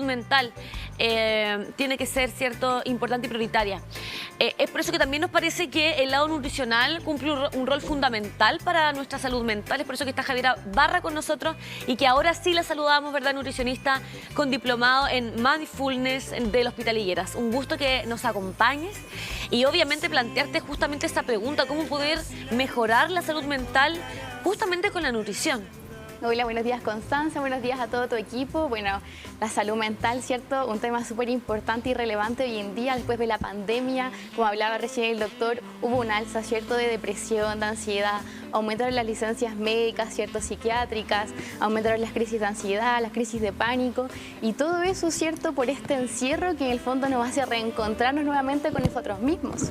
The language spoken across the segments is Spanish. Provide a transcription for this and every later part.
mental tiene que ser, ¿cierto?, importante y prioritaria. Es por eso que también nos parece que el lado nutricional cumple un rol fundamental para nuestra salud mental. Es por eso que está Javiera Barra con nosotros y que ahora sí la saludamos, ¿verdad?, nutricionista con diplomado en Mindfulness del Hospital Higueras. Un gusto que nos acompañes y obviamente plantearte justamente esta pregunta, ¿cómo poder mejorar la salud mental justamente con la nutrición? Hola, buenos días Constanza, buenos días a todo tu equipo. Bueno, la salud mental, ¿cierto? Un tema súper importante y relevante hoy en día, después de la pandemia, como hablaba recién el doctor, hubo un alza, ¿cierto?, de depresión, de ansiedad, aumentaron las licencias médicas, ¿cierto?, psiquiátricas, aumentaron las crisis de ansiedad, las crisis de pánico, y todo eso, ¿cierto?, por este encierro que en el fondo nos hace reencontrarnos nuevamente con nosotros mismos.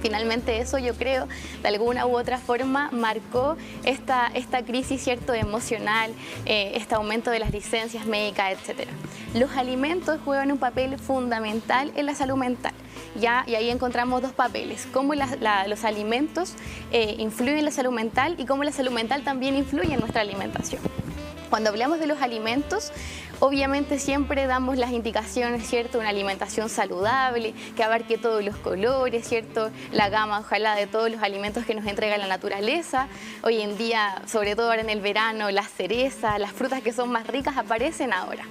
Finalmente eso, yo creo, de alguna u otra forma marcó esta crisis, ¿cierto?, emocional, este aumento de las licencias médicas, etc. Los alimentos juegan un papel fundamental en la salud mental. ¿Ya? Y ahí encontramos dos papeles, cómo los alimentos influyen en la salud mental y cómo la salud mental también influye en nuestra alimentación. Cuando hablamos de los alimentos, obviamente siempre damos las indicaciones, ¿cierto? Una alimentación saludable, que abarque todos los colores, ¿cierto? La gama, ojalá, de todos los alimentos que nos entrega la naturaleza. Hoy en día, sobre todo ahora en el verano, las cerezas, las frutas que son más ricas aparecen ahora.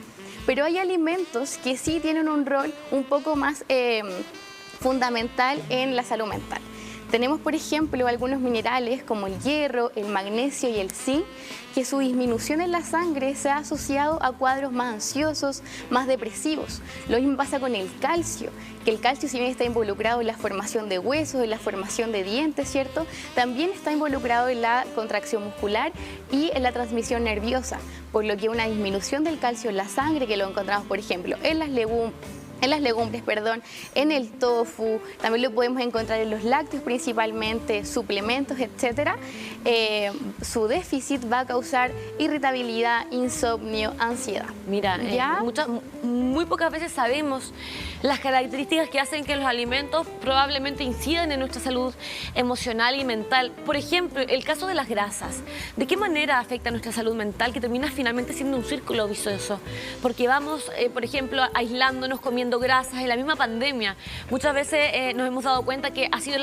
Pero hay alimentos que sí tienen un rol un poco más fundamental en la salud mental. Tenemos, por ejemplo, algunos minerales como el hierro, el magnesio y el zinc, que su disminución en la sangre se ha asociado a cuadros más ansiosos, más depresivos. Lo mismo pasa con el calcio, que el calcio, si bien está involucrado en la formación de huesos, en la formación de dientes, ¿cierto?, también está involucrado en la contracción muscular y en la transmisión nerviosa, por lo que una disminución del calcio en la sangre, que lo encontramos, por ejemplo, en las legumbres, en el tofu, también lo podemos encontrar en los lácteos principalmente, suplementos, etcétera. Su déficit va a causar irritabilidad, insomnio, ansiedad. Mira, muy pocas veces sabemos las características que hacen que los alimentos probablemente incidan en nuestra salud emocional y mental. Por ejemplo, el caso de las grasas. ¿De qué manera afecta nuestra salud mental, que termina finalmente siendo un círculo vicioso? Porque vamos, por ejemplo, aislándonos, comiendo grasas. En la misma pandemia muchas veces nos hemos dado cuenta que ha sido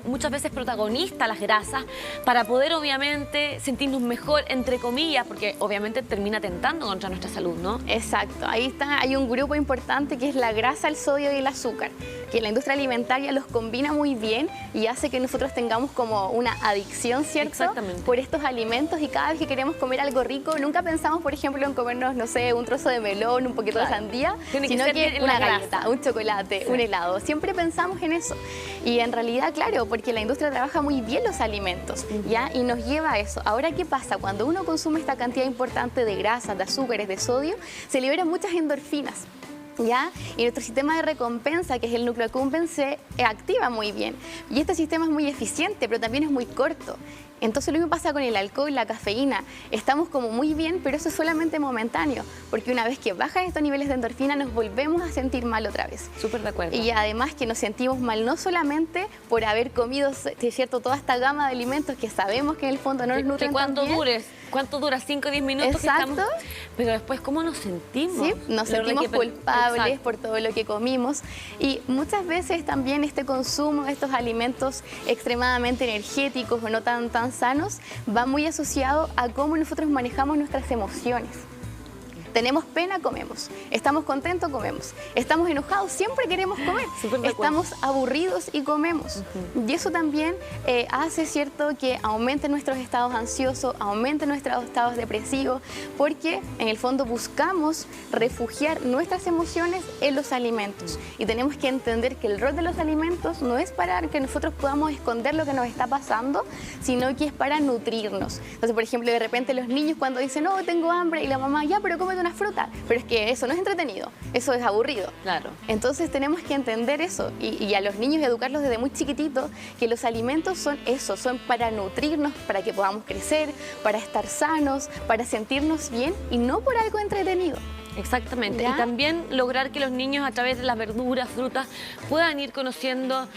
muchas veces protagonista las grasas para poder obviamente sentirnos mejor, entre comillas, porque obviamente termina tentando contra nuestra salud, ¿no? Exacto, ahí está, hay un grupo importante que es la grasa, el sodio y el azúcar, que la industria alimentaria los combina muy bien y hace que nosotros tengamos como una adicción, ¿cierto?, exactamente, por estos alimentos, y cada vez que queremos comer algo rico, nunca pensamos, por ejemplo, en comernos, no sé, un trozo de melón, un poquito de sandía, sino que una galleta, un chocolate, un helado. Siempre pensamos en eso. Y en realidad, claro, porque la industria trabaja muy bien los alimentos, ¿ya? Y nos lleva a eso. Ahora, ¿qué pasa? Cuando uno consume esta cantidad importante de grasas, de azúcares, de sodio, se liberan muchas endorfinas, ¿ya? Y nuestro sistema de recompensa, que es el núcleo accumbens, se activa muy bien. Y este sistema es muy eficiente, pero también es muy corto. Entonces lo mismo pasa con el alcohol, la cafeína. Estamos como muy bien, pero eso es solamente momentáneo, porque una vez que bajan estos niveles de endorfina nos volvemos a sentir mal otra vez. Súper de acuerdo. Y además que nos sentimos mal no solamente por haber comido, ¿cierto?, toda esta gama de alimentos que sabemos que en el fondo no nos nutren tan bien. ¿Cuánto dura? 5 o 10 minutos. Exacto. Que estamos, pero después, ¿cómo nos sentimos? Sí, nos sentimos culpables. Exacto. Por todo lo que comimos, y muchas veces también este consumo de estos alimentos extremadamente energéticos o no tan sanos va muy asociado a cómo nosotros manejamos nuestras emociones. Tenemos pena, comemos. Estamos contentos, comemos. Estamos enojados, siempre queremos comer. Estamos aburridos y comemos. Y eso también hace, ¿cierto?, que aumenten nuestros estados ansiosos, aumenten nuestros estados depresivos, porque en el fondo buscamos refugiar nuestras emociones en los alimentos. Y tenemos que entender que el rol de los alimentos no es para que nosotros podamos esconder lo que nos está pasando, sino que es para nutrirnos. Entonces, por ejemplo, de repente los niños cuando dicen, no, tengo hambre, y la mamá, ya, pero cómete una fruta, pero es que eso no es entretenido, eso es aburrido. Claro. Entonces tenemos que entender eso y a los niños educarlos desde muy chiquititos, que los alimentos son eso, son para nutrirnos, para que podamos crecer, para estar sanos, para sentirnos bien y no por algo entretenido. Exactamente. ¿Ya? Y también lograr que los niños a través de las verduras, frutas, puedan ir conociendo,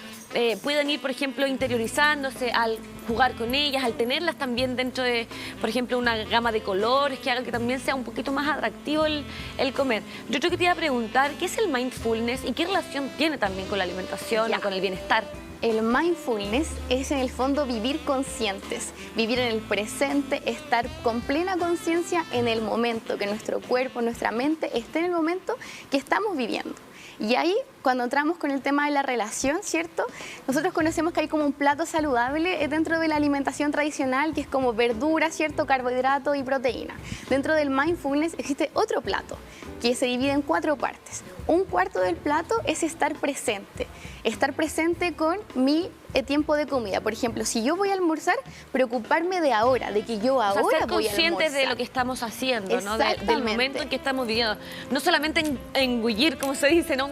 puedan ir, por ejemplo, interiorizándose al jugar con ellas, al tenerlas también dentro de, por ejemplo, una gama de colores que haga que también sea un poquito más atractivo el comer. Yo creo que te iba a preguntar, ¿qué es el mindfulness y qué relación tiene también con la alimentación o con el bienestar? El mindfulness es en el fondo vivir conscientes, vivir en el presente, estar con plena conciencia en el momento, que nuestro cuerpo, nuestra mente esté en el momento que estamos viviendo. Y ahí, cuando entramos con el tema de la relación, ¿cierto? Nosotros conocemos que hay como un plato saludable dentro de la alimentación tradicional, que es como verdura, ¿cierto? Carbohidrato y proteína. Dentro del mindfulness existe otro plato, que se divide en 4 partes. Un cuarto del plato es estar presente con mi tiempo de comida. Por ejemplo, si yo voy a almorzar, preocuparme de ahora, de que yo ahora voy a almorzar. Ser conscientes de lo que estamos haciendo, ¿no? Del momento en que estamos viviendo. No solamente engullir, como se dice, ¿no?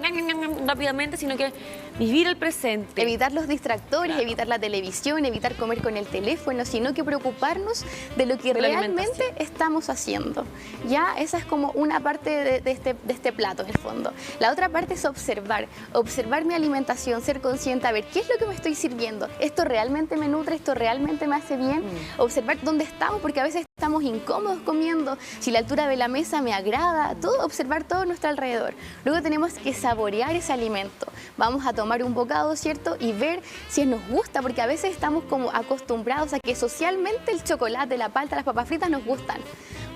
Rápidamente, sino que vivir el presente. Evitar los distractores, claro. Evitar la televisión, evitar comer con el teléfono, sino que preocuparnos de lo que realmente estamos haciendo. Ya, esa es como una parte de este plato, en el fondo. La otra parte es observar mi alimentación, ser consciente, a ver, ¿qué es lo que me estoy sirviendo? ¿Esto realmente me nutre? ¿Esto realmente me hace bien? Observar dónde estamos, porque a veces estamos incómodos comiendo, si la altura de la mesa me agrada, todo, observar todo a nuestro alrededor. Luego tenemos que saborear ese alimento. Vamos a tomar un bocado, ¿cierto? Y ver si nos gusta, porque a veces estamos como acostumbrados a que socialmente el chocolate, la palta, las papas fritas nos gustan.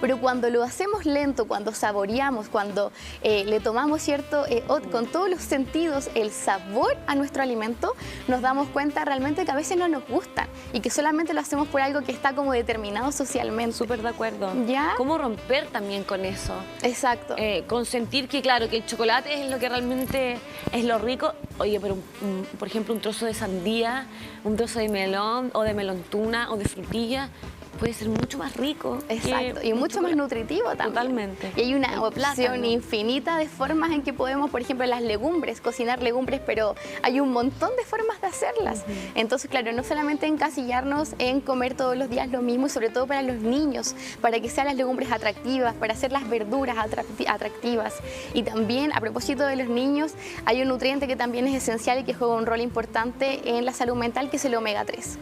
Pero cuando lo hacemos lento, cuando saboreamos, cuando le tomamos, ¿cierto? Con todos los sentidos el sabor a nuestro alimento, nos damos cuenta realmente que a veces no nos gustan y que solamente lo hacemos por algo que está como determinado socialmente. Súper de acuerdo. ¿Ya? ¿Cómo romper también con eso? Exacto. Consentir que, claro, que el chocolate es lo que realmente es lo rico. Oye, pero por ejemplo, un trozo de sandía, un trozo de melón o de melontuna o de frutilla puede ser mucho más rico. Exacto, y mucho más nutritivo también. Totalmente. Y hay una opción infinita de formas en que podemos, por ejemplo, las legumbres, cocinar legumbres, pero hay un montón de formas de hacerlas. Entonces, claro, no solamente encasillarnos en comer todos los días lo mismo, y sobre todo para los niños, para que sean las legumbres atractivas, para hacer las verduras atractivas. Y también, a propósito de los niños, hay un nutriente que también es esencial y que juega un rol importante en la salud mental, que es el omega 3.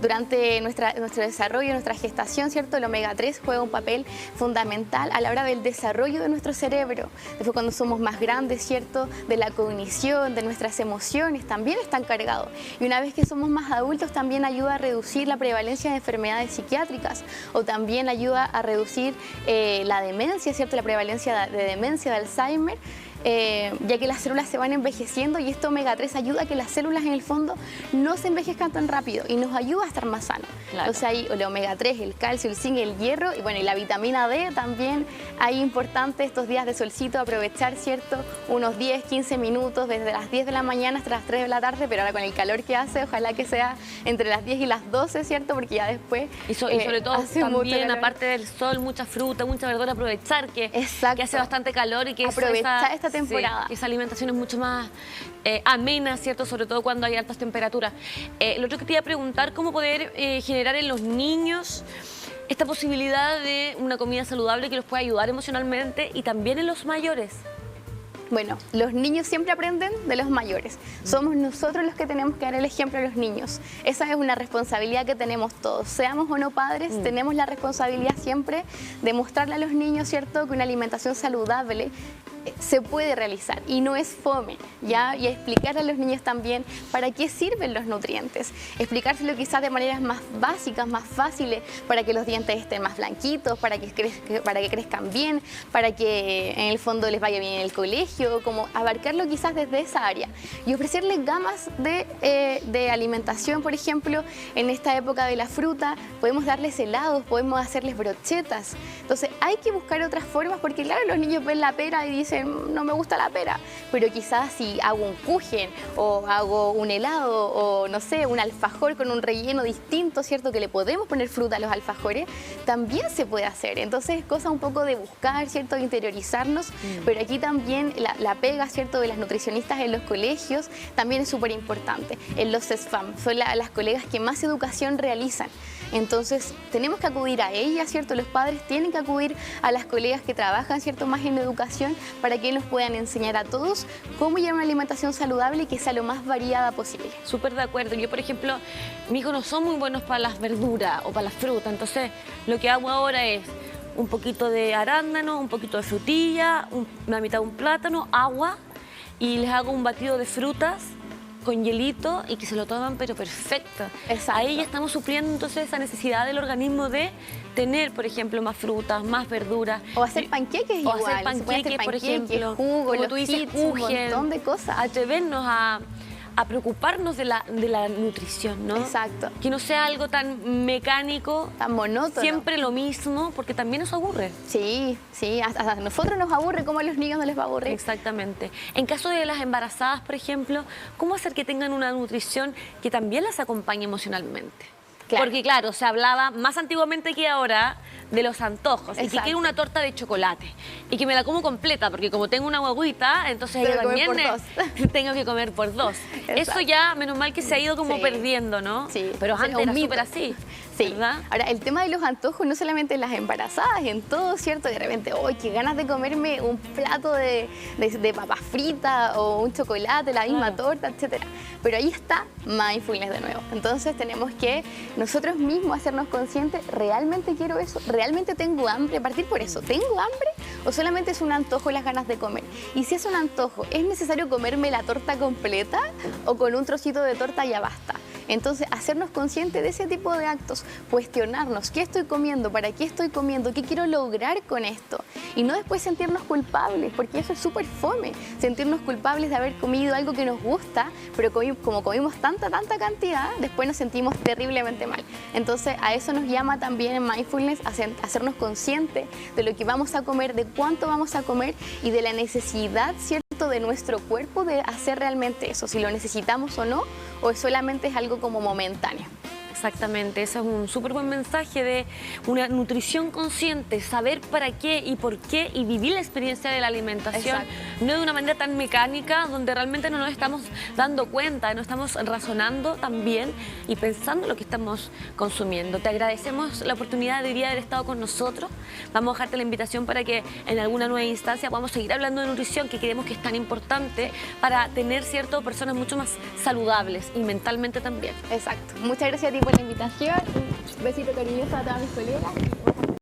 Durante nuestro desarrollo, nuestra gestación, ¿cierto? El omega 3 juega un papel fundamental a la hora del desarrollo de nuestro cerebro. Después, cuando somos más grandes, ¿cierto? De la cognición, de nuestras emociones, también están cargados. Y una vez que somos más adultos, también ayuda a reducir la prevalencia de enfermedades psiquiátricas o también ayuda a reducir la demencia, ¿cierto? La prevalencia de demencia, de Alzheimer. Ya que las células se van envejeciendo y este omega 3 ayuda a que las células en el fondo no se envejezcan tan rápido y nos ayuda a estar más sanos. Claro. Entonces hay el omega 3, el calcio, el zinc, el hierro y bueno, y la vitamina D también. Hay importante estos días de solcito aprovechar, ¿cierto? Unos 10, 15 minutos desde las 10 de la mañana hasta las 3 de la tarde, pero ahora con el calor que hace, ojalá que sea entre las 10 y las 12, ¿cierto? Porque ya después y sobre todo también, aparte del sol, mucha fruta, mucha verdura, aprovechar que hace bastante calor y que aprovechar esta temporada. Sí, esa alimentación es mucho más amena, ¿cierto? Sobre todo cuando hay altas temperaturas. Lo otro que te iba a preguntar, ¿cómo poder generar en los niños esta posibilidad de una comida saludable que los pueda ayudar emocionalmente y también en los mayores? Bueno, los niños siempre aprenden de los mayores. Somos nosotros los que tenemos que dar el ejemplo a los niños. Esa es una responsabilidad que tenemos todos. Seamos o no padres, tenemos la responsabilidad siempre de mostrarle a los niños, ¿cierto?, que una alimentación saludable se puede realizar y no es fome, ¿ya? Y explicarle a los niños también para qué sirven los nutrientes, explicárselo quizás de maneras más básicas, más fáciles, para que los dientes estén más blanquitos, para que crezcan bien, para que en el fondo les vaya bien en el colegio, como abarcarlo quizás desde esa área y ofrecerles gamas de alimentación. Por ejemplo, en esta época de la fruta podemos darles helados, podemos hacerles brochetas. Entonces hay que buscar otras formas porque claro, los niños ven la pera y dicen no me gusta la pera, pero quizás si hago un kuchen o hago un helado o no sé, un alfajor con un relleno distinto, ¿cierto? Que le podemos poner fruta a los alfajores, también se puede hacer. Entonces es cosa un poco de buscar, ¿cierto? De interiorizarnos, pero aquí también la pega, ¿cierto? De las nutricionistas en los colegios también es súper importante. En los SESFAM son las colegas que más educación realizan. Entonces tenemos que acudir a ella, ¿cierto? Los padres tienen que acudir a las colegas que trabajan, ¿cierto?, más en educación, para que nos puedan enseñar a todos cómo llevar una alimentación saludable y que sea lo más variada posible. Súper de acuerdo. Yo, por ejemplo, mis hijos no son muy buenos para las verduras o para las frutas, entonces lo que hago ahora es un poquito de arándano, un poquito de frutilla, la mitad de un plátano, agua, y les hago un batido de frutas con hielito y que se lo toman, pero perfecto. Exacto. Ahí ya estamos supliendo entonces esa necesidad del organismo de tener, por ejemplo, más frutas, más verduras. O hacer panqueques o igual. hacer panqueques, por ejemplo. Jugo, como los tú dices, kits, un kuchen. montón de cosas. Atrevernos a preocuparnos de la nutrición, ¿no? Exacto. Que no sea algo tan mecánico, Tan monótono. siempre lo mismo, porque también nos aburre. Sí, sí, hasta a nosotros nos aburre, como a los niños no les va a aburrir. Exactamente. En caso de las embarazadas, por ejemplo, ¿cómo hacer que tengan una nutrición que también las acompañe emocionalmente? Claro. Porque claro, se hablaba más antiguamente que ahora de los antojos. Y que Exacto. quiero una torta de chocolate. Y que me la como completa, porque como tengo una guaguita, entonces Tengo ella que comer también por dos. tengo que comer por dos. Eso Exacto. ya, menos mal que se ha ido como Sí. perdiendo, ¿no? Sí. Pero O sea, antes un era mito. súper así, Sí. ¿verdad? Ahora, el tema de los antojos, no solamente en las embarazadas, en todo, ¿cierto? De repente, ¡ay, qué ganas de comerme un plato de papas fritas o un chocolate, la misma torta, etcétera! Pero ahí está mindfulness de nuevo. Entonces tenemos que nosotros mismos hacernos conscientes, ¿realmente quiero eso? ¿Realmente tengo hambre? Partir por eso, ¿tengo hambre? ¿O solamente es un antojo las ganas de comer? Y si es un antojo, ¿es necesario comerme la torta completa o con un trocito de torta ya basta? Entonces, hacernos conscientes de ese tipo de actos, cuestionarnos qué estoy comiendo, para qué estoy comiendo, qué quiero lograr con esto. Y no después sentirnos culpables, porque eso es súper fome, sentirnos culpables de haber comido algo que nos gusta, pero como comimos tanta cantidad, después nos sentimos terriblemente mal. Entonces, a eso nos llama también en Mindfulness, hacernos conscientes de lo que vamos a comer, de cuánto vamos a comer y de la necesidad, ¿cierto?, de nuestro cuerpo de hacer realmente eso, si lo necesitamos o no, o solamente es algo como momentáneo. Exactamente, ese es un súper buen mensaje de una nutrición consciente, saber para qué y por qué y vivir la experiencia de la alimentación, Exacto. no de una manera tan mecánica donde realmente no nos estamos dando cuenta, no estamos razonando también y pensando lo que estamos consumiendo. Te agradecemos la oportunidad de haber estado con nosotros, vamos a dejarte la invitación para que en alguna nueva instancia podamos seguir hablando de nutrición, que creemos que es tan importante para tener, cierto, personas mucho más saludables y mentalmente también. Exacto. Muchas gracias a ti por la invitación. Un besito cariñoso a todas mis colegas.